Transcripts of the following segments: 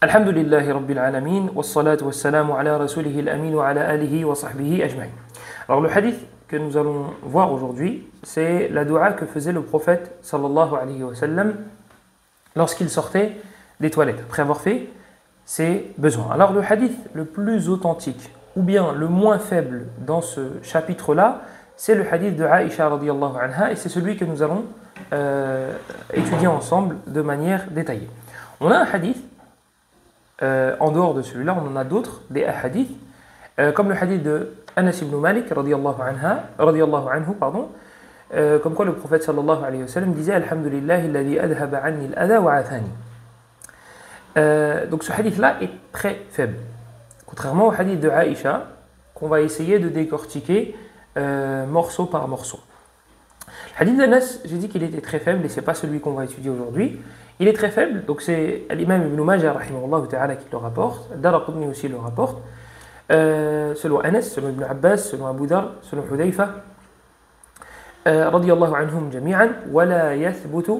Alhamdulillahi Rabbil Alamin, wassalatu wassalamu ala rasulihi al-amin wa ala alihi wa sahbihi ajma'in. Alors le hadith que nous allons voir aujourd'hui, c'est la dua que faisait le prophète sallallahu alayhi wa sallam lorsqu'il sortait des toilettes, après avoir fait ses besoins. Alors le hadith le plus authentique, ou bien le moins faible dans ce chapitre-là, c'est le hadith de Aïcha radiyallahu anha, et c'est celui que nous allons étudier ensemble de manière détaillée. On a un hadith, en dehors de celui-là, on en a d'autres, des hadiths, comme le hadith de Anas ibn Malik radiyallahu anhu, comme quoi le prophète sallallahu alayhi wa sallam disait Alhamdulillahi alladhi adhaba anni al-adha wa athani. Donc ce hadith-là est très faible, contrairement au hadith de Aïcha, qu'on va essayer de décortiquer morceau par morceau. Le hadith d'Anas, j'ai dit qu'il était très faible et ce n'est pas celui qu'on va étudier aujourd'hui. Il est très faible, donc c'est l'imam Ibn Majah rahimahullah ta'ala qui le rapporte, Daraqutni aussi le rapporte, selon Anas, selon Ibn Abbas, selon Abu Dhar, selon Hudayfa, radiyallahu anhum jami'an, wa la yathbutu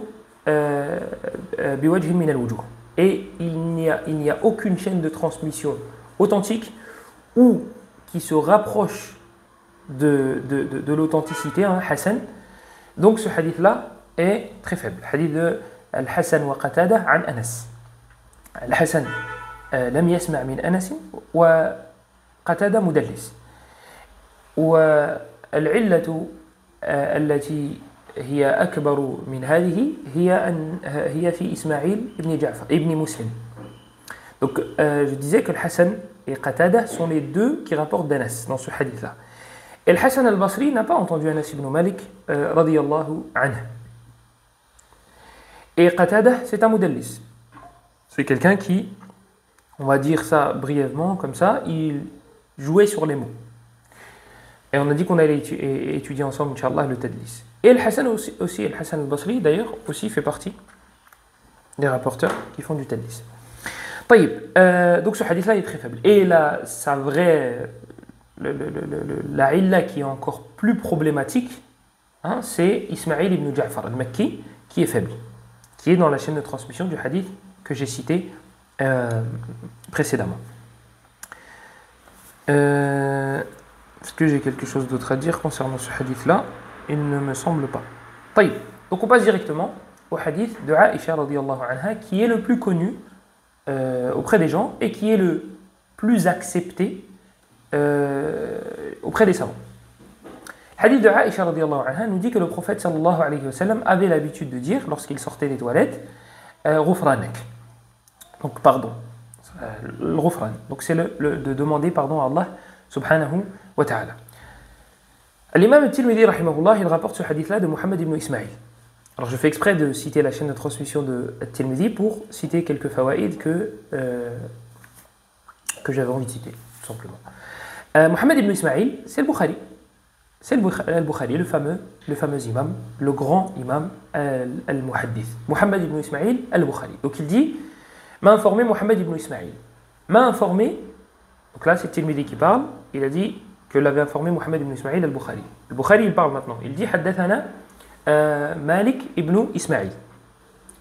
biwajhin min al-wujuh. Et il n'y a aucune chaîne de transmission authentique ou qui se rapproche de l'authenticité, hein, Hassan. Donc ce hadith-là est très faible. Hadith de Al-Hassan wa Qatada an Anas. Al-Hassan lam yasma' min Anas wa Qatada mudallis. والعلة التي هي أكبر من هذه هي في إسماعيل ابن جعفر ابن مسلم. Donc je disais que Al-Hassan et Qatada sont les deux qui rapportent d'Anas dans ce hadith-là. Et Al-Hassan al-Basri n'a pas entendu Anas ibn Malik radiyallahu anhu. Et Qatada, c'est un mudallis. C'est quelqu'un qui, on va dire ça brièvement, comme ça, il jouait sur les mots. Et on a dit qu'on allait étudier ensemble, Inch'Allah, le tadlis. Et Al-Hassan aussi, Al-Hassan al-Basri, d'ailleurs, aussi fait partie des rapporteurs qui font du tadlis. Donc ce hadith-là est très faible. Et là, sa vraie... la illa qui est encore plus problématique, hein, c'est Ismaïl ibn Ja'far al-Makki qui est faible, qui est dans la chaîne de transmission du hadith que j'ai cité précédemment. Est-ce que j'ai quelque chose d'autre à dire concernant ce hadith-là? Il ne me semble pas. Donc on passe directement au hadith de Aïcha radiyallahu anha, qui est le plus connu auprès des gens et qui est le plus accepté auprès des savants. Le hadith de Aïcha radiyallahu anha nous dit que le prophète sallallahu alayhi wa sallam avait l'habitude de dire, lorsqu'il sortait des toilettes, Ghufranak. Donc pardon. Ghufran. Donc c'est de demander pardon à Allah subhanahu wa ta'ala. L'imam al-Tirmidhi rahimahullah, il rapporte ce hadith-là de Muhammad ibn Ismaïl. Alors je fais exprès de citer la chaîne de transmission de al-Tirmidhi pour citer quelques fawaïd que j'avais envie de citer, tout simplement. Muhammad ibn Ismaïl, c'est le Bukhari. C'est le Bukhari, le fameux imam, le grand imam al-Muhaddith. Muhammad ibn Ismaïl al-Bukhari. Donc il dit, m'a informé Muhammad ibn Ismaïl. M'a informé, donc là c'est Tirmidhi qui parle, il a dit que l'avait informé Muhammad ibn Ismaïl al-Bukhari. Le Bukhari il parle maintenant, il dit, haddathana Malik ibn Ismaïl.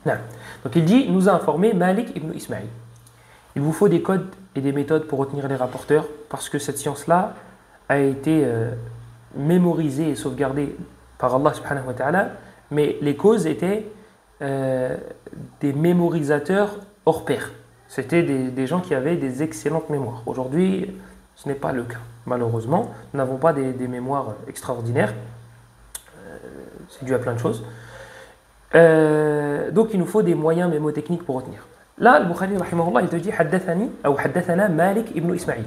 Donc il dit, nous a informé Malik ibn Ismaïl. Il vous faut des codes et des méthodes pour retenir les rapporteurs, parce que cette science-là a été mémorisée et sauvegardée par Allah subhanahu wa ta'ala, mais les causes étaient des mémorisateurs hors pair. C'était des gens qui avaient des excellentes mémoires. Aujourd'hui, ce n'est pas le cas. Malheureusement, nous n'avons pas des mémoires extraordinaires. C'est dû à plein de choses. Donc il nous faut des moyens mémotechniques pour retenir. Là, le Bukhari, rahimahullah, il te dit haddathana Malik ibn Ismaïl.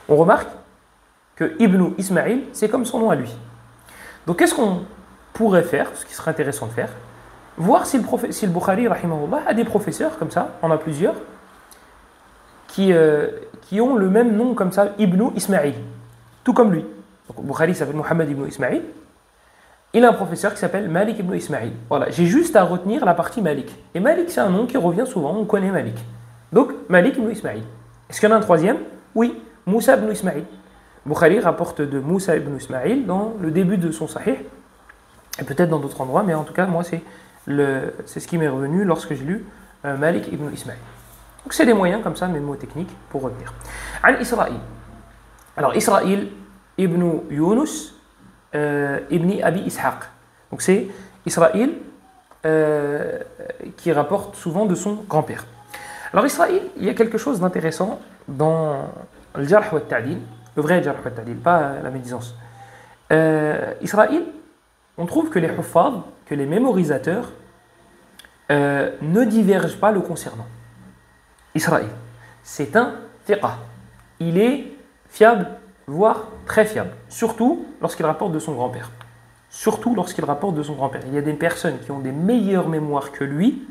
On remarque que Ibn Ismaïl, c'est comme son nom à lui. Donc, qu'est-ce qu'on pourrait faire, ce qui serait intéressant de faire, voir si le Bukhari, rahimahullah, a des professeurs, comme ça, on a plusieurs, qui ont le même nom comme ça, Ibn Ismaïl, tout comme lui. Donc, le Bukhari s'appelle Muhammad ibn Ismaïl. Il a un professeur qui s'appelle Malik ibn Ismaïl. Voilà, j'ai juste à retenir la partie Malik. Et Malik, c'est un nom qui revient souvent, on connaît Malik. Donc, Malik ibn Ismaïl. Est-ce qu'il y en a un troisième? Oui, Moussa ibn Ismaïl. Bukhari rapporte de Moussa ibn Ismaïl dans le début de son Sahih, et peut-être dans d'autres endroits, mais en tout cas, moi, c'est ce qui m'est revenu lorsque j'ai lu Malik ibn Ismaïl. Donc c'est des moyens comme ça, mémotechniques, pour retenir. An Israël. Alors Israël ibn Yunus ibn Abi Ishaq. Donc c'est Israël qui rapporte souvent de son grand-père. Alors Israël, il y a quelque chose d'intéressant dans le jarh wa ta'dil, le vrai jarh wa ta'dil, pas la médisance. Israël, on trouve que les huffaz, que les mémorisateurs, ne divergent pas le concernant. Israël, c'est un thiqa. Il est fiable, voire très fiable, surtout lorsqu'il rapporte de son grand-père. Surtout lorsqu'il rapporte de son grand-père. Il y a des personnes qui ont des meilleures mémoires que lui,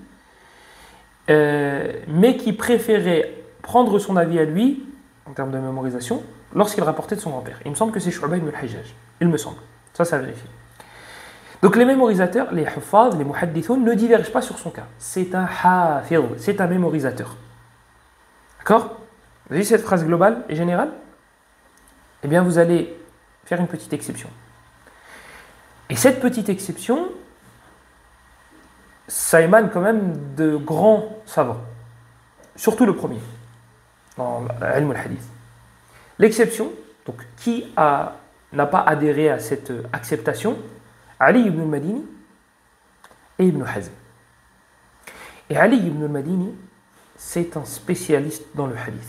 mais qui préféraient prendre son avis à lui, en termes de mémorisation, lorsqu'il rapportait de son grand-père. Il me semble que c'est Shu'ba ibn al-Hajjaj. Il me semble. Ça vérifie. Donc les mémorisateurs, les huffaz, les muhaddithoun ne divergent pas sur son cas. C'est un hafidh, c'est un mémorisateur. D'accord? Vous avez cette phrase globale et générale? Eh bien, vous allez faire une petite exception. Et cette petite exception, ça émane quand même de grands savants. Surtout le premier, dans l'ilm al-hadith. L'exception, donc qui n'a pas adhéré à cette acceptation? Ali ibn al-Madini et Ibn Hazm. Et Ali ibn al-Madini, c'est un spécialiste dans le hadith.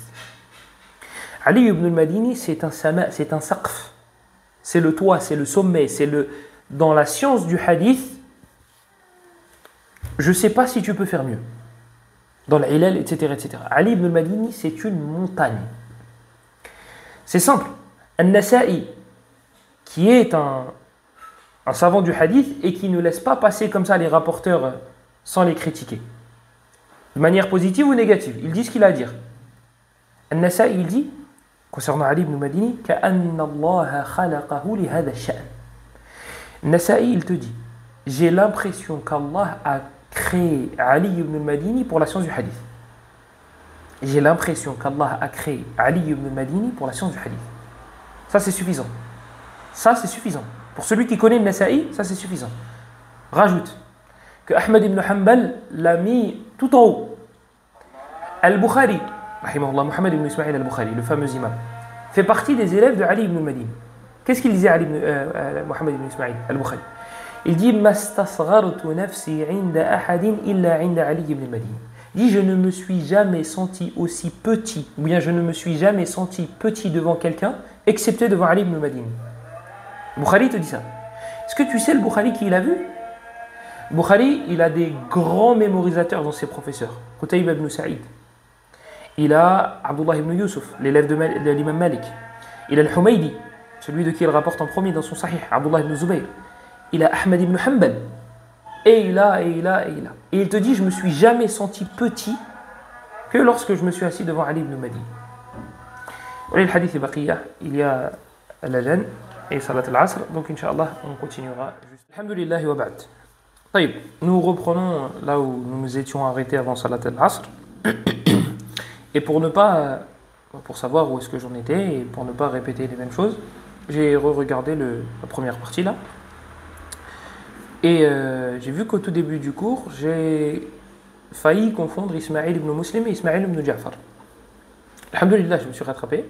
Ali ibn al-Madini, c'est un saqf. C'est le toit, c'est le sommet, dans la science du hadith, je ne sais pas si tu peux faire mieux. Dans l'ilal, etc., etc. Ali ibn al-Madini, c'est une montagne. C'est simple. An-Nasa'i, qui est un savant du hadith et qui ne laisse pas passer comme ça les rapporteurs sans les critiquer. De manière positive ou négative. Il dit ce qu'il a à dire. An-Nasa'i, il dit, concernant Ali ibn al-Madini, كَأَنَّ اللَّهَ خَلَقَهُ لِهَذَا الشَّأْنِ. Nasa'i, il te dit, j'ai l'impression qu'Allah a créé Ali ibn al-Madini pour la science du hadith. J'ai l'impression qu'Allah a créé Ali ibn al-Madini pour la science du hadith. Ça, c'est suffisant. Ça, c'est suffisant. Pour celui qui connaît le Nasa'i, ça, c'est suffisant. Rajoute que Ahmad ibn Hanbal l'a mis tout en haut. Al-Bukhari, rahimahullah, Muhammad ibn Ismail al-Bukhari, le fameux imam, fait partie des élèves de Ali ibn al-Madini. Qu'est-ce qu'il disait Muhammad ibn Ismail al-Bukhari? Il dit Mastasghartu nafsi 'inda ahadin illa 'inda Ali ibn al-Madini. Il dit je ne me suis jamais senti aussi petit, ou bien je ne me suis jamais senti petit devant quelqu'un, excepté devant Ali ibn al-Madini. Bukhari te dit ça. Est-ce que tu sais le Bukhari qui l'a vu? Bukhari, il a des grands mémorisateurs dans ses professeurs. Qutayba ibn Sa'id. Il a Abdullah ibn Yusuf, l'élève de l'imam Malik. Il a al-Humaydi, celui de qui il rapporte en premier dans son Sahih, Abdullah ibn Zubayr. Il a Ahmad ibn Hanbal. Et il a. Et il te dit, je ne me suis jamais senti petit que lorsque je me suis assis devant Ali ibn Madini. Le hadith est baqiya, il y a l'adhan et salat al-asr, donc Inch'Allah, on continuera. Alhamdulillah wa ba'd. Nous reprenons là où nous nous étions arrêtés avant salat al-asr. Et pour savoir où est-ce que j'en étais, et pour ne pas répéter les mêmes choses, j'ai re-regardé la première partie là. Et j'ai vu qu'au tout début du cours, j'ai failli confondre Ismaïl ibn Muslim et Ismaïl ibn Ja'far. Alhamdulillah, je me suis rattrapé.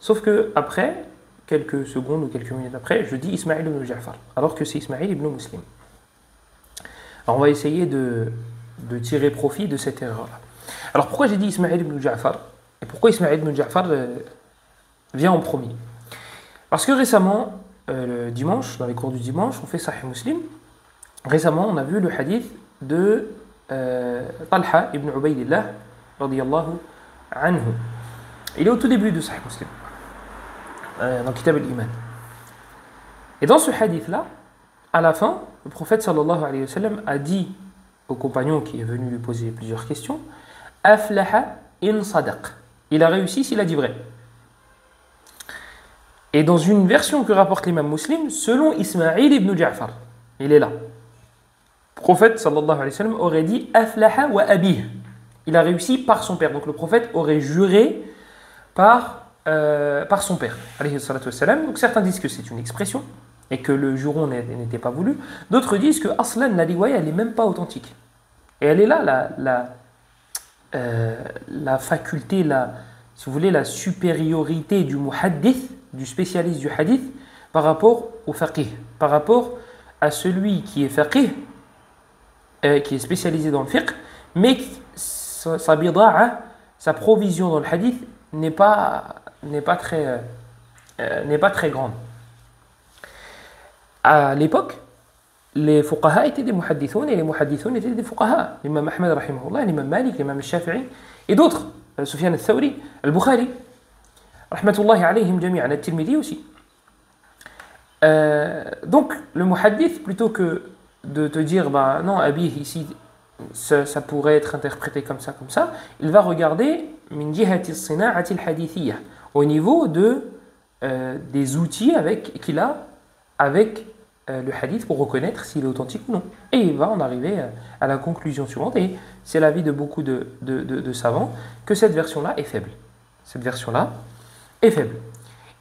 Sauf que après, quelques secondes ou quelques minutes après, je dis Ismaïl ibn Ja'far, alors que c'est Ismaïl ibn Muslim. Alors on va essayer de tirer profit de cette erreur-là. Alors pourquoi j'ai dit Ismaïl ibn Ja'far? Et pourquoi Ismaïl ibn Ja'far vient en premier? Parce que récemment, le dimanche, dans les cours du dimanche, on fait Sahih Muslim. Récemment, on a vu le hadith de Talha ibn Ubaydillah, radiyallahu anhu. Il est au tout début de Sahih Muslim, dans Kitab al-Iman. Et dans ce hadith-là, à la fin, le prophète sallallahu alayhi wa sallam a dit au compagnon qui est venu lui poser plusieurs questions, Aflaha in sadaq. Il a réussi s'il a dit vrai. Et dans une version que rapporte l'imam Muslim, selon Ismaïl ibn Ja'far, il est là. Le prophète sallallahu alayhi wa sallam aurait dit Aflaha wa abih. Il a réussi par son père. Donc le prophète aurait juré par son père. Alayhi salatu wa salam. Donc certains disent que c'est une expression et que le juron n'était pas voulu. D'autres disent que aslan, la riwaya, elle n'est même pas authentique. Et elle est là, la faculté, si vous voulez, la supériorité du muhaddith, du spécialiste du hadith, par rapport au faqih, par rapport à celui qui est faqih, qui est spécialisé dans le fiqh, mais sa bida'a, sa provision dans le hadith n'est pas très grande. À l'époque, les fuqaha étaient des muhaddithoun et les muhaddithoun étaient des fuqaha. L'imam Ahmed, rahimahullah, l'imam Malik, l'imam Shafi'i et d'autres. Sufyan al-Thawri, al-Bukhari, rahmatullahi alayhim jami'an, al-Tirmidhi aussi. Donc, le muhaddith, plutôt que de te dire, bah, non, Abih, ici, ça pourrait être interprété comme ça, il va regarder min jihati as-sina'ati al-hadithiyya, au niveau des outils qu'il a avec le hadith pour reconnaître s'il est authentique ou non. Et il va en arriver à la conclusion suivante, et c'est l'avis de beaucoup de savants, que cette version-là est faible. Cette version-là est faible.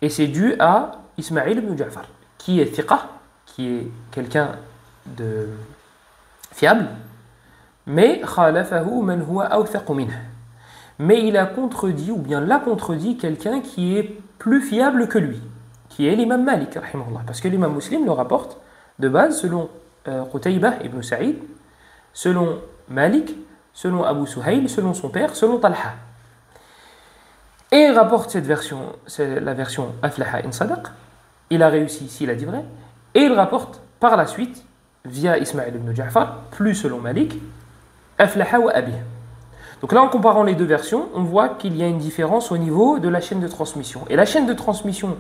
Et c'est dû à Ismaïl ibn Ja'far, qui est thiqa, qui est quelqu'un de fiable, mais khalafahu man huwa awthaq minhu. Mais il a contredit, ou bien l'a contredit, quelqu'un qui est plus fiable que lui, qui est l'imam Malik, rahimahullah. Parce que l'imam Muslim le rapporte de base selon Qutaybah ibn Sa'id, selon Malik, selon Abu Suhayl, selon son père, selon Talha. Et il rapporte cette version, c'est la version Aflaha in Sadaq. Il a réussi ici, il a dit vrai. Et il rapporte par la suite, via Ismaïl ibn Ja'far, plus selon Malik, Aflaha wa Abi. Donc là, en comparant les deux versions, on voit qu'il y a une différence au niveau de la chaîne de transmission. Et la chaîne de transmission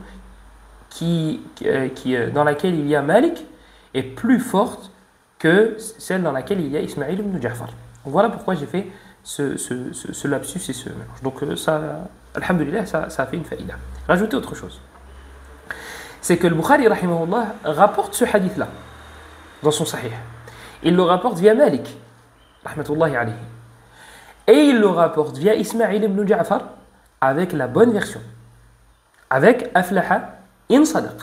dans laquelle il y a Malik est plus forte que celle dans laquelle il y a Ismaïl ibn Ja'far. Voilà pourquoi j'ai fait ce lapsus et ce mélange. Donc ça, alhamdoulilah, ça a fait une faïda. Rajoutez autre chose. C'est que le Bukhari, rahimahullah, rapporte ce hadith-là dans son sahih. Il le rapporte via Malik, rahmatullahi alayhi. Et il le rapporte via Ismaïl ibn Ja'far avec la bonne version. Avec Aflaha in Sadaq.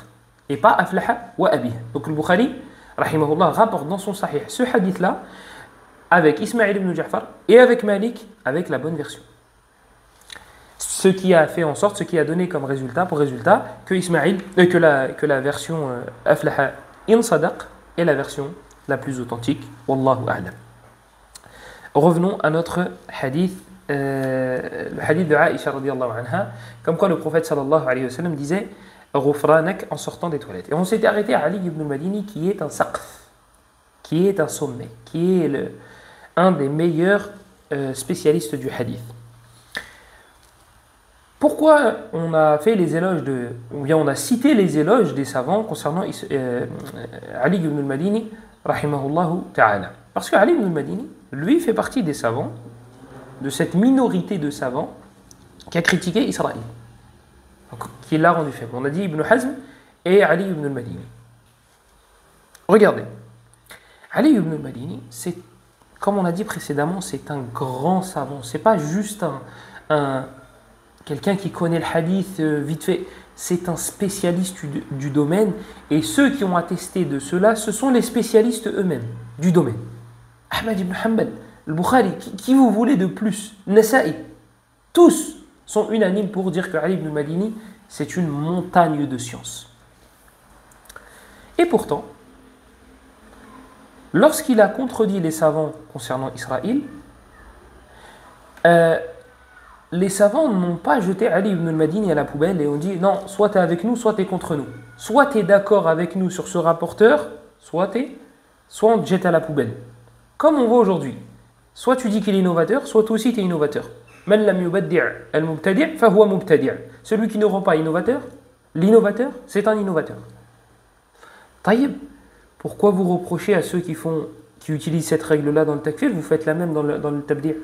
Et pas Aflaha wa Abi. Donc le Bukhari, rahimahullah, rapporte dans son sahih ce hadith-là avec Ismaïl ibn Ja'far et avec Malik avec la bonne version. Ce qui a fait en sorte, ce qui a donné comme résultat, que la version Aflaha in Sadaq est la version la plus authentique. Wallahu a'lam. Revenons à notre hadith, le hadith de Aïcha radiyallahu anha, comme quoi le prophète sallallahu alayhi wa sallam disait Ghufranak en sortant des toilettes. Et on s'était arrêté à Ali ibn al-Madini, qui est un saqf, qui est un sommet, qui est un des meilleurs spécialistes du hadith. Pourquoi on a fait les éloges ou bien on a cité les éloges des savants concernant Ali ibn al-Madini, rahimahullahu ta'ala? Parce que Ali ibn al-Madini, lui, fait partie des savants, de cette minorité de savants qui a critiqué Israël, qui l'a rendu faible. On a dit Ibn Hazm et Ali ibn al-Madini. Regardez, Ali ibn al-Madini, c'est, comme on a dit précédemment, c'est un grand savant. C'est pas juste quelqu'un qui connaît le hadith vite fait. C'est un spécialiste du domaine, et ceux qui ont attesté de cela, ce sont les spécialistes eux-mêmes du domaine. Ahmad ibn Hanbal, al-Bukhari, qui vous voulez de plus? Nasa'i, tous sont unanimes pour dire que Ali ibn Madini, c'est une montagne de science. Et pourtant, lorsqu'il a contredit les savants concernant Israël, les savants n'ont pas jeté Ali ibn al-Madini à la poubelle et ont dit non, soit tu es avec nous, soit tu es contre nous. Soit tu es d'accord avec nous sur ce rapporteur, soit on te jette à la poubelle. Comme on voit aujourd'hui. Soit tu dis qu'il est innovateur, soit toi aussi tu es innovateur. Man lam yubaddi' al-mubtadi' fa huwa mubtadi'. Celui qui ne rend pas innovateur, l'innovateur, c'est un innovateur. Taïb, pourquoi vous reprochez à ceux qui utilisent cette règle-là dans le takfir, vous faites la même dans le tabdi'?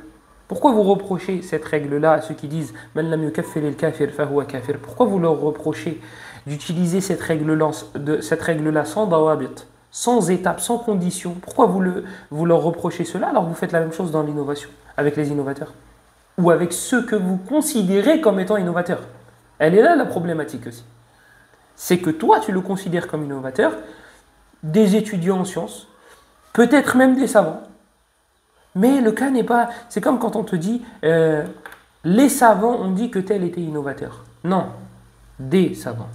Pourquoi vous reprochez cette règle-là à ceux qui disent Man lam yukaffir al-kafir fa huwa kafir? Pourquoi vous leur reprochez d'utiliser cette règle-là sans dawabit, sans étapes, sans conditions? Pourquoi vous leur reprochez cela alors que vous faites la même chose dans l'innovation, avec les innovateurs? Ou avec ceux que vous considérez comme étant innovateurs? Elle est là la problématique aussi. C'est que toi, tu le considères comme innovateur, des étudiants en sciences, peut-être même des savants, Mais le cas n'est pas... C'est comme quand on te dit, les savants ont dit que tel était innovateur. Non, des savants.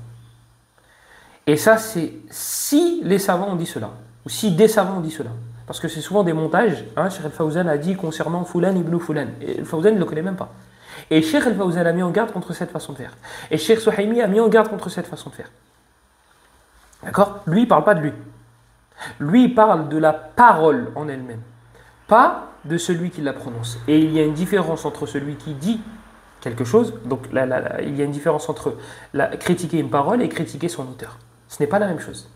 Et ça, c'est si les savants ont dit cela, ou si des savants ont dit cela. Parce que c'est souvent des montages. Cheikh Al-Fawzan a dit concernant Fulan ibn Fulan. Et Al-Fawzan ne le connaît même pas. Et Cheikh Al-Fawzan a mis en garde contre cette façon de faire. Et Cheikh Souhaimi a mis en garde contre cette façon de faire. D'accord? Lui, il ne parle pas de lui. Lui, il parle de la parole en elle-même. Pas de celui qui la prononce. Et il y a une différence entre celui qui dit quelque chose. Donc, il y a une différence entre critiquer une parole et critiquer son auteur. Ce n'est pas la même chose.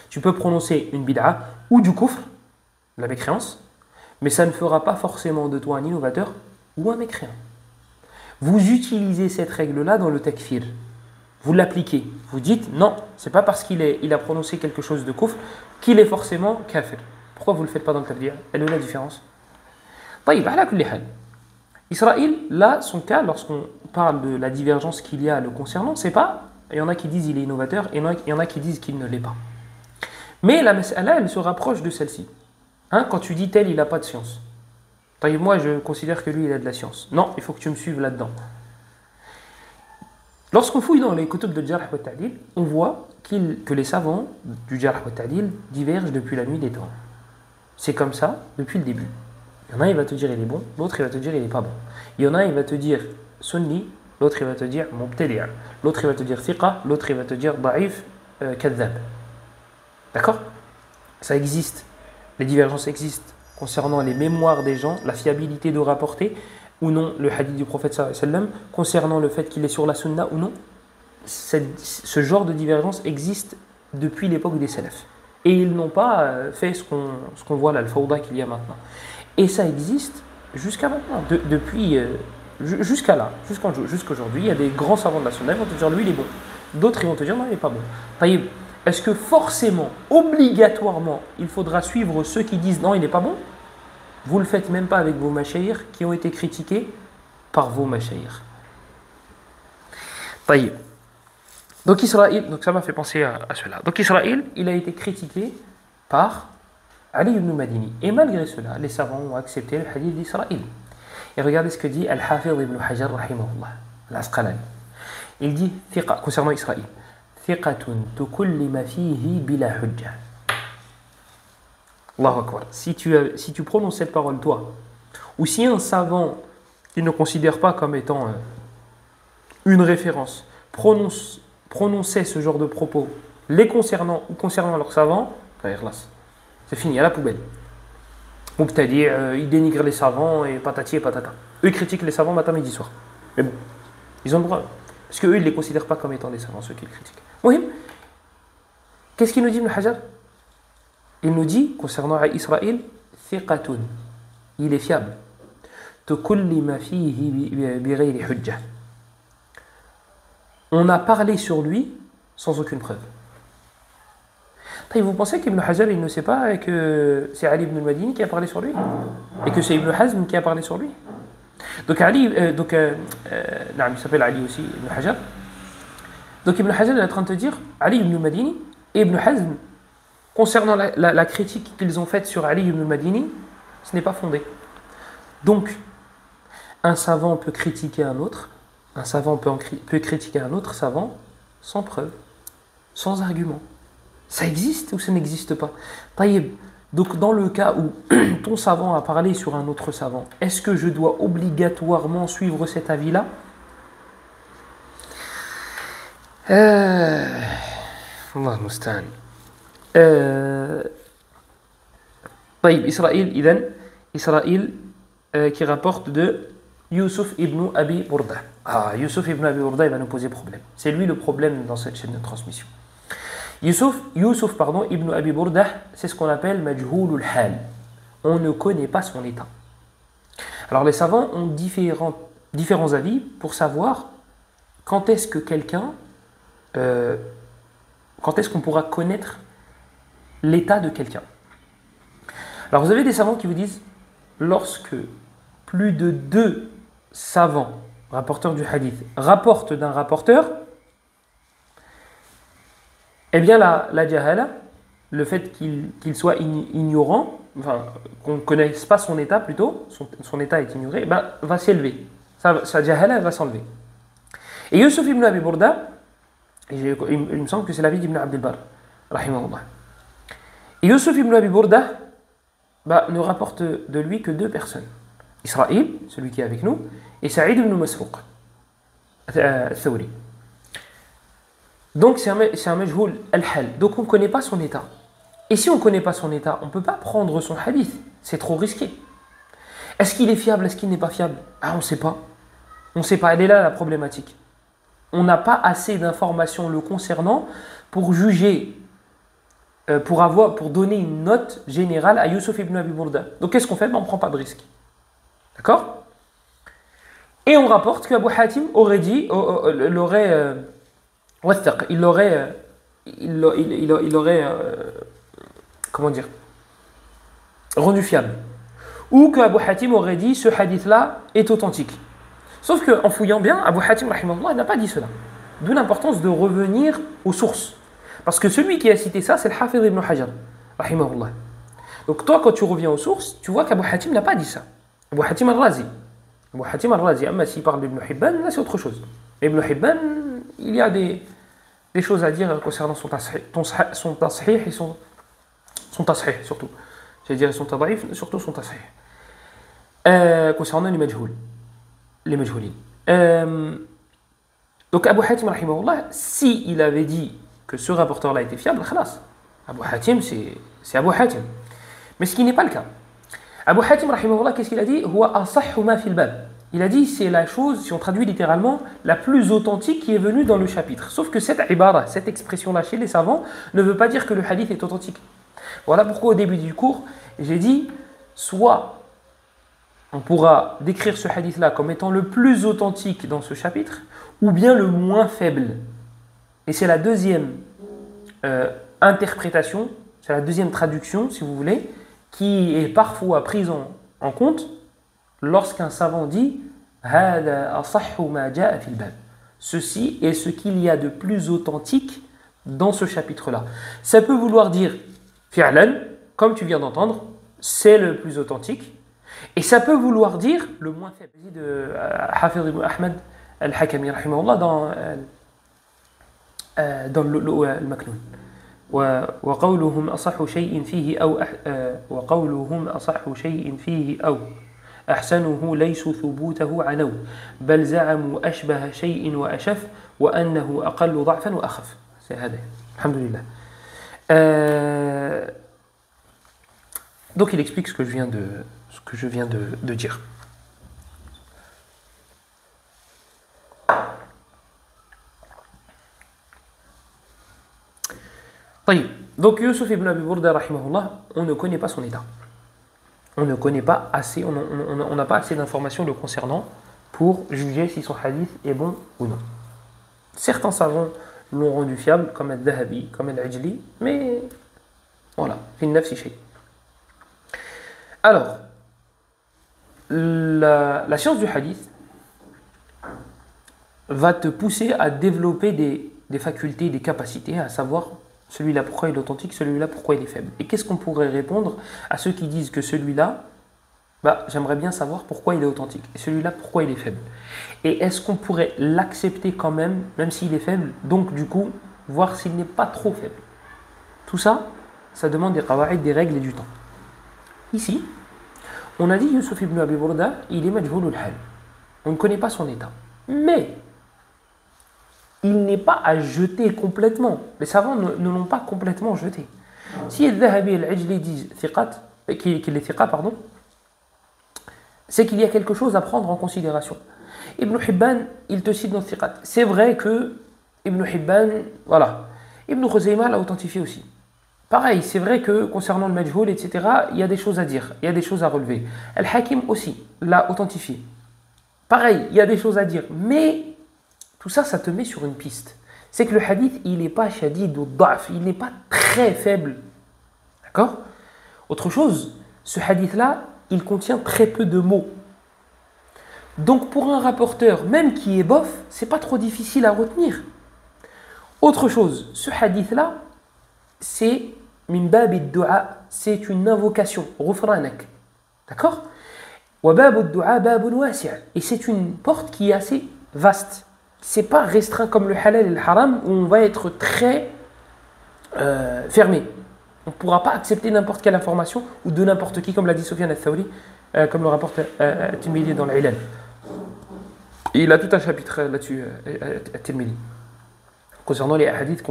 Tu peux prononcer une bid'a ou du kufr, la mécréance, mais ça ne fera pas forcément de toi un innovateur ou un mécréant. Vous utilisez cette règle-là dans le takfir. Vous l'appliquez. Vous dites non, c'est pas parce qu'il a prononcé quelque chose de kufr qu'il est forcément kafir. Pourquoi vous ne le faites pas dans le tabdir? Elle est où la différence? طيب على كل حال. Israël, là, son cas, lorsqu'on parle de la divergence qu'il y a le concernant, c'est pas, il y en a qui disent il est innovateur, et il y en a qui disent qu'il ne l'est pas. Mais la mas'ala, elle se rapproche de celle-ci. Quand tu dis tel, il n'a pas de science. Moi, je considère que lui, il a de la science. Non, il faut que tu me suives là-dedans. Lorsqu'on fouille dans les kutub de Jarh wa Ta'dil, on voit que les savants du Jarh wa Ta'dil divergent depuis la nuit des temps. C'est comme ça depuis le début. Il y en a, il va te dire il est bon, l'autre, il va te dire il n'est pas bon. Il y en a, il va te dire sunni, l'autre, il va te dire mubtadi', l'autre, il va te dire thiqa, l'autre, il va te dire da'if, kadhab. D'accord? Ça existe. Les divergences existent concernant les mémoires des gens, la fiabilité de rapporter ou non le hadith du prophète sallallahu alayhi wa sallam, concernant le fait qu'il est sur la sunna ou non. Ce genre de divergence existe depuis l'époque des salafs. Et ils n'ont pas fait ce qu'on voit là, le fawda qu'il y a maintenant. Et ça existe jusqu'à maintenant, jusqu'à là, jusqu'aujourd'hui. Il y a des grands savants de la sunna, ils vont te dire lui il est bon. D'autres ils vont te dire non, il n'est pas bon. Taïb, est-ce que forcément, obligatoirement, il faudra suivre ceux qui disent non, il n'est pas bon? Vous ne le faites même pas avec vos mashayikh qui ont été critiqués par vos mashayikh. Taïb. Donc Israël, donc ça m'a fait penser à cela. Donc Israël, il a été critiqué par Ali ibn Madini. Et malgré cela, les savants ont accepté le hadith d'Israël. Et regardez ce que dit Al-Hafidh ibn Hajar, rahimahullah, Al-Asqalani. Il dit, concernant Israël, thiqatun tukullima fihi bila hujja. Allahu Akbar. Si tu prononces cette parole, toi, ou si un savant qui ne considère pas comme étant une référence prononçait ce genre de propos, les concernant ou concernant leurs savants, c'est fini, à la poubelle. Ou c'est-à-dire, ils dénigrent les savants et patati et patata. Eux, ils critiquent les savants matin, midi, soir. Mais bon, ils ont le droit. Parce qu'eux, ils ne les considèrent pas comme étant des savants, ceux qui les critiquent. Oui. Qu'est-ce qu'il nous dit, Ibn Hajar? Il nous dit, concernant Israël, thiqatun. Il est fiable. Tukullima fihi bighayri hujja. On a parlé sur lui sans aucune preuve. Vous pensez qu'Ibn Hajar il ne sait pas que c'est Ali ibn al-Madini qui a parlé sur lui et que c'est Ibn Hazm qui a parlé sur lui? Donc Ali, il s'appelle Ali aussi, Ibn Hajar. Donc Ibn Hajar est en train de te dire Ali ibn al-Madini et Ibn Hazm, concernant la critique qu'ils ont faite sur Ali ibn al-Madini, ce n'est pas fondé. Donc, un savant peut critiquer un autre, un savant peut critiquer un autre savant sans preuve, sans argument. Ça existe ou ça n'existe pas? Taïb. Donc dans le cas où ton savant a parlé sur un autre savant, est-ce que je dois obligatoirement suivre cet avis-là? Allah mustan. Taïb, Israël qui rapporte de Yusuf ibn Abi Burda. Yusuf ibn Abi Burda, il va nous poser problème. C'est lui le problème dans cette chaîne de transmission. Yusuf ibn Abi Burda, c'est ce qu'on appelle majhoulul hal. On ne connaît pas son état. Alors les savants ont différents avis pour savoir quand est-ce qu'on pourra connaître l'état de quelqu'un. Alors vous avez des savants qui vous disent, lorsque plus de 2 savants, rapporteurs du hadith, rapportent d'un rapporteur, eh bien la jahala, le fait qu'il soit ignorant, enfin, qu'on ne connaisse pas son état plutôt, son état est ignoré, ben, va s'élever. Sa jahala va s'enlever. Et Yusuf ibn Abi Burda, il me semble que c'est l'avis d'Ibn Abd al-Barr, rahimahullah. Et Yusuf ibn Abi Burda bah, ne rapporte de lui que deux personnes. Israël, celui qui est avec nous, et Saïd ibn Masrouq, Thawri. Donc c'est un majhoul al-hal. Donc on ne connaît pas son état. Et si on ne connaît pas son état, on ne peut pas prendre son hadith. C'est trop risqué. Est-ce qu'il est fiable? Est-ce qu'il n'est pas fiable? Ah, on ne sait pas. On ne sait pas. Elle est là la problématique. On n'a pas assez d'informations le concernant pour juger, pour donner une note générale à Yusuf ibn Abi Burda. Donc qu'est-ce qu'on fait? Ben, on ne prend pas de risque. D'accord? Et on rapporte qu'Abu Hatim aurait dit, il aurait comment dire, rendu fiable. Ou qu'Abu Hatim aurait dit ce hadith-là est authentique. Sauf qu'en fouillant bien, Abu Hatim rahimahullah n'a pas dit cela. D'où l'importance de revenir aux sources. Parce que celui qui a cité ça, c'est le Hafiz ibn Hajar rahimahullah. Donc toi, quand tu reviens aux sources, tu vois qu'Abu Hatim n'a pas dit ça. Abu Hatim al-Razi. Abu Hatim al-Razi, mais s'il parle d'Ibn Hibban, là c'est autre chose. Mais Ibn Hibban, il y a des choses à dire concernant son tasihih et son tasihih surtout. J'allais dire son tadaif, surtout son tasihih. Concernant les majhoulines. Donc Abu Hatim rahimahullah, si il avait dit que ce rapporteur-là était fiable, khalas. Abu Hatim, c'est Abu Hatim. Mais ce qui n'est pas le cas. Abu Hatim rahimahullah, qu'est-ce qu'il a dit? Huwa asahhu ma fil bab. Il a dit c'est la chose, si on traduit littéralement, la plus authentique qui est venue dans le chapitre. Sauf que cette ibara, cette expression-là chez les savants, ne veut pas dire que le hadith est authentique. Voilà pourquoi au début du cours, j'ai dit, soit on pourra décrire ce hadith-là comme étant le plus authentique dans ce chapitre, ou bien le moins faible. Et c'est la deuxième interprétation, c'est la deuxième traduction, si vous voulez, qui est parfois prise en compte lorsqu'un savant dit « Hada asahhu ma ja'a fil bab ». Ceci est ce qu'il y a de plus authentique dans ce chapitre-là. Ça peut vouloir dire « fi'lan », comme tu viens d'entendre, c'est le plus authentique. Et ça peut vouloir dire le moins faible. De Hafiz ibn Ahmad al-Hakami rahimahullah dans le al-Maknoun. وقولهم أصح شيء فيه أو أحسنه ليس ثبوته عنو بل زعموا أشبه شيء وأشف وأنه أقل ضعفا وأخف. C'est هذا. الحمد لله. Donc il explique ce que je viens de dire. Donc Yusuf ibn Abi Burda rahimahullah, on ne connaît pas son état. On ne connaît pas assez, on n'a pas assez d'informations le concernant pour juger si son hadith est bon ou non. Certains savants l'ont rendu fiable, comme al-Dhahabi, comme al-Ajli, mais voilà, fi nafsi shay. Alors, la science du hadith va te pousser à développer des facultés, des capacités, à savoir celui-là pourquoi il est authentique, celui-là pourquoi il est faible. Et qu'est-ce qu'on pourrait répondre à ceux qui disent que celui-là, j'aimerais bien savoir pourquoi il est authentique, et celui-là pourquoi il est faible. Et est-ce qu'on pourrait l'accepter quand même s'il est faible, donc du coup, voir s'il n'est pas trop faible. Tout ça, ça demande des qawaïd, des règles et du temps. Ici, on a dit Yusuf ibn Abi Burda, il est majhoulul hal. On ne connaît pas son état. Mais il n'est pas à jeter complètement. Les savants ne l'ont pas complètement jeté. Si al-Dhahabi et al-Ajli disent qu'il est thiqa, c'est qu'il y a quelque chose à prendre en considération. Ibn Hibban, il te cite dans thiqat. C'est vrai que Ibn Hibban, voilà. Ibn Khuzaymah l'a authentifié aussi. Pareil, c'est vrai que concernant le majhoul, etc., il y a des choses à dire, il y a des choses à relever. Al-Hakim aussi l'a authentifié. Pareil, il y a des choses à dire, mais tout ça, ça te met sur une piste. C'est que le hadith, il n'est pas shadid ou da'f, il n'est pas très faible. D'accord? Autre chose, ce hadith-là, il contient très peu de mots. Donc pour un rapporteur, même qui est bof, c'est pas trop difficile à retenir. Autre chose, ce hadith-là, c'est min bab ad-du'a c'est une invocation. Ghufranak. D'accord? Wa babu du'a babun wasi'. Et c'est une porte qui est assez vaste. C'est pas restreint comme le halal et le haram où on va être très fermé. On ne pourra pas accepter n'importe quelle information ou de n'importe qui, comme l'a dit Sufyan al-Thawri, comme le rapporte At-Tirmidhi dans l'Ilal. Et il a tout un chapitre là-dessus, At-Tirmidhi, concernant les hadiths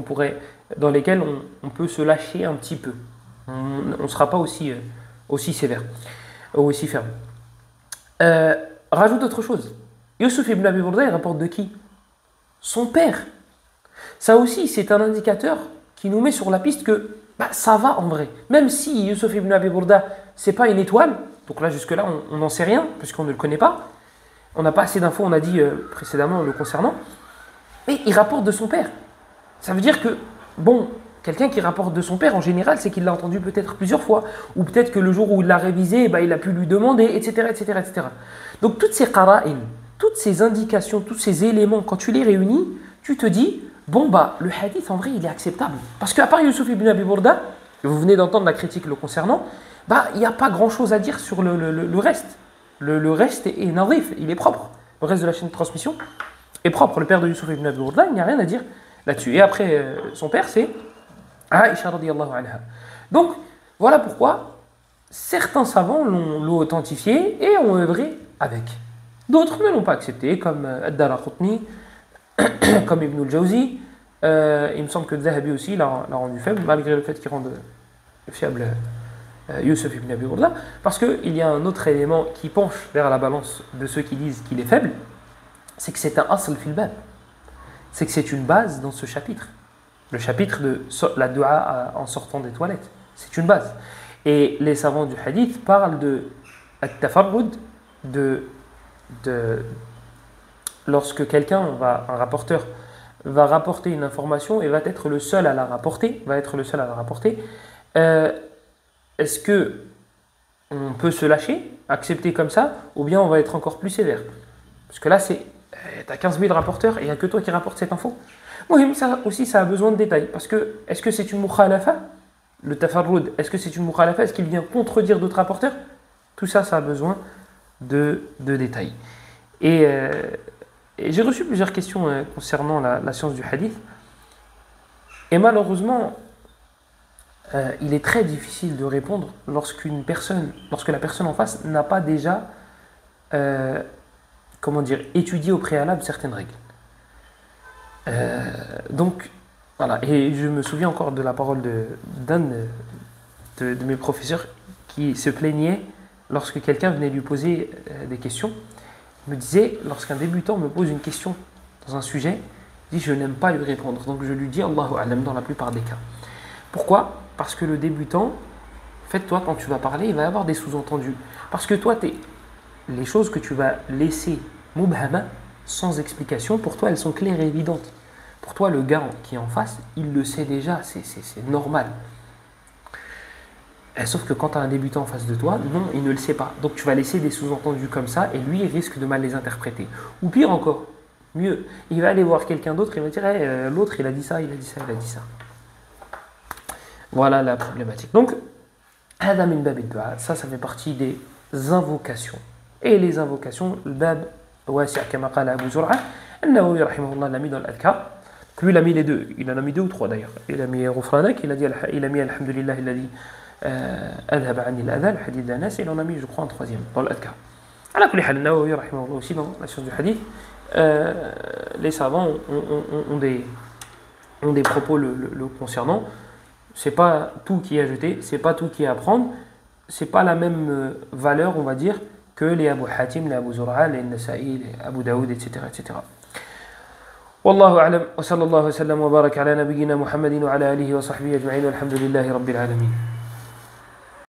dans lesquels on peut se lâcher un petit peu. On ne sera pas aussi sévère, ou aussi ferme. Rajoute autre chose. Yusuf ibn Abi Burda, il rapporte de qui? Son père. Ça aussi, c'est un indicateur qui nous met sur la piste que ça va en vrai. Même si Yusuf ibn Abi Burda, c'est pas une étoile, donc là, jusque-là, on n'en sait rien, puisqu'on ne le connaît pas. On n'a pas assez d'infos, on a dit précédemment le concernant. Mais il rapporte de son père. Ça veut dire que, quelqu'un qui rapporte de son père, en général, c'est qu'il l'a entendu peut-être plusieurs fois. Ou peut-être que le jour où il l'a révisé, il a pu lui demander, etc., etc., etc. Donc, toutes ces qara'in, toutes ces indications, tous ces éléments, quand tu les réunis, tu te dis, le hadith, en vrai, il est acceptable. Parce qu'à part Yusuf ibn Abi Burda, vous venez d'entendre la critique le concernant, il n'y a pas grand-chose à dire sur le reste. Le reste est nadif, il est propre. Le reste de la chaîne de transmission est propre. Le père de Yusuf ibn Abi Burda, il n'y a rien à dire là-dessus. Et après, son père, c'est Aïcha radiyallahu anha. Donc, voilà pourquoi certains savants l'ont authentifié et ont œuvré avec. D'autres ne l'ont pas accepté, comme Ad-Daraqutni, comme Ibn al-Jawzi. Il me semble que Zahabi aussi l'a rendu faible, malgré le fait qu'il rende fiable Yusuf ibn Abi Burda, parce qu'il y a un autre élément qui penche vers la balance de ceux qui disent qu'il est faible, c'est que c'est un asl fil bab, c'est que c'est une base dans ce chapitre. Le chapitre de la dua en sortant des toilettes, c'est une base. Et les savants du hadith parlent de at-tafarrud, lorsque un rapporteur va rapporter une information et va être le seul à la rapporter, est-ce que on peut se lâcher, accepter comme ça, ou bien on va être encore plus sévère? Parce que là, t'as 15 000 rapporteurs et il n'y a que toi qui rapporte cette info. Oui, ça aussi, ça a besoin de détails. Parce que, est-ce que c'est une mukhalafa? Le tafarrud, est-ce que c'est une mukhalafa? Est-ce qu'il vient contredire d'autres rapporteurs? Tout ça, ça a besoin de détails. Et j'ai reçu plusieurs questions concernant la science du hadith. Et malheureusement, il est très difficile de répondre lorsque la personne en face n'a pas déjà étudié au préalable certaines règles. Donc, voilà. Et je me souviens encore de la parole d'un de mes professeurs qui se plaignait lorsque quelqu'un venait lui poser des questions. Il me disait, lorsqu'un débutant me pose une question dans un sujet, il dit, je n'aime pas lui répondre. Donc je lui dis Allahu A'lam dans la plupart des cas. Pourquoi? Parce que le débutant, en fait, toi, quand tu vas parler, il va y avoir des sous-entendus. Parce que toi, les choses que tu vas laisser mubhama, sans explication, pour toi, elles sont claires et évidentes. Pour toi, le gars qui est en face, il le sait déjà, c'est normal. Sauf que quand tu as un débutant en face de toi, non, il ne le sait pas. Donc tu vas laisser des sous-entendus comme ça, et lui, il risque de mal les interpréter. Ou pire encore, mieux, il va aller voir quelqu'un d'autre, et il va dire l'autre, il a dit ça, il a dit ça, il a dit ça. Voilà la problématique. Donc, هذا من باب الدعاء, ça fait partie des invocations. Et les invocations, le bab wasi' كما قال أبو زرعة النووي رحمه الله l'a mis dans l'adhkar. Lui, il a mis les deux. Il en a mis deux ou trois d'ailleurs. Il a mis Ghufranak, il a mis Alhamdulillah, il a dit أذهب عني الأذى, le hadith d'Anas, et il en a mis, je crois, en troisième, dans l'adhkar. على كل حال, النووي رحمه الله aussi, dans la science du hadith, les savants ont des propos le concernant. C'est pas tout qui est à jeter, c'est pas tout qui est à prendre, c'est pas la même valeur, on va dire, que les Abu Hatim, les Abu Zur'a, les Nasa'i, les Abu Daoud, etc. etc. والله أعلم وصلى الله وسلم وبارك على نبينا محمد وعلى آله وصحبه أجمعين والحمد لله رب العالمين.